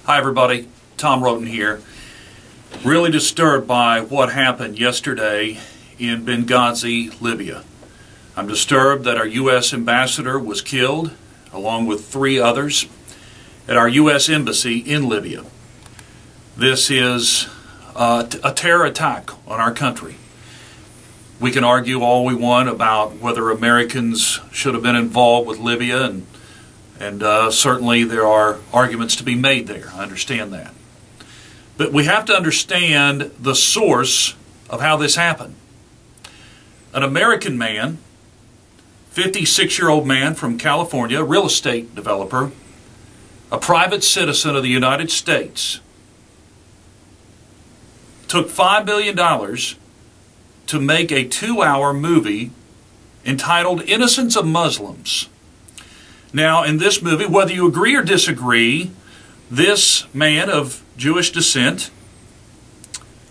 Hi everybody, Tom Roten here. Really disturbed by what happened yesterday in Benghazi, Libya. I'm disturbed that our U.S. ambassador was killed, along with 3 others, at our U.S. embassy in Libya. This is a terror attack on our country. We can argue all we want about whether Americans should have been involved with Libya, and certainly there are arguments to be made there. I understand that. But we have to understand the source of how this happened. An American man, 56-year-old man from California, a real estate developer, a private citizen of the United States, took $5 million to make a 2-hour movie entitled Innocence of Muslims. Now, in this movie, whether you agree or disagree, this man of Jewish descent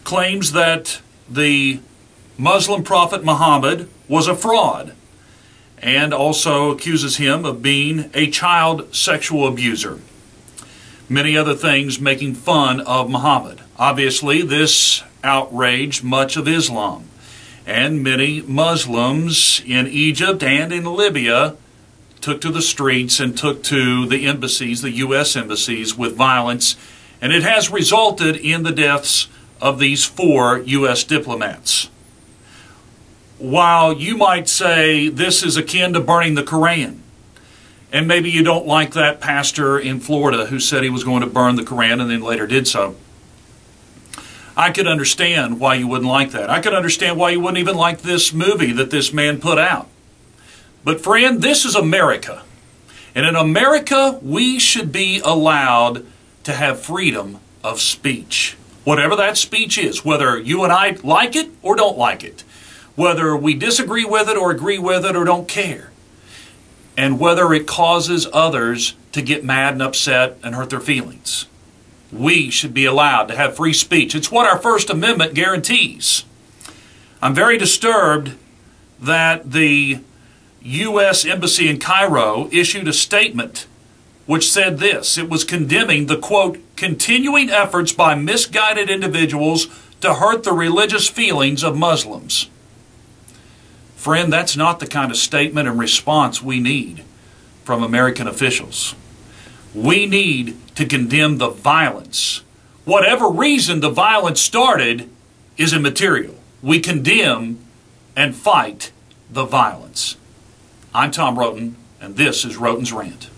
claims that the Muslim prophet Muhammad was a fraud, and also accuses him of being a child sexual abuser. Many other things making fun of Muhammad. Obviously, this outraged much of Islam, and many Muslims in Egypt and in Libya took to the streets and took to the embassies, the U.S. embassies, with violence, and it has resulted in the deaths of these 4 U.S. diplomats. While you might say this is akin to burning the Koran, and maybe you don't like that pastor in Florida who said he was going to burn the Koran and then later did so, I could understand why you wouldn't like that. I could understand why you wouldn't even like this movie that this man put out. But friend, this is America. And in America, we should be allowed to have freedom of speech. Whatever that speech is, whether you and I like it or don't like it, whether we disagree with it or agree with it or don't care, and whether it causes others to get mad and upset and hurt their feelings. We should be allowed to have free speech. It's what our First Amendment guarantees. I'm very disturbed that the U.S. Embassy in Cairo issued a statement which said this. It was condemning the, quote, continuing efforts by misguided individuals to hurt the religious feelings of Muslims. Friend, that's not the kind of statement and response we need from American officials. We need to condemn the violence. Whatever reason the violence started is immaterial. We condemn and fight the violence. I'm Tom Roten, and this is Roten's Rant.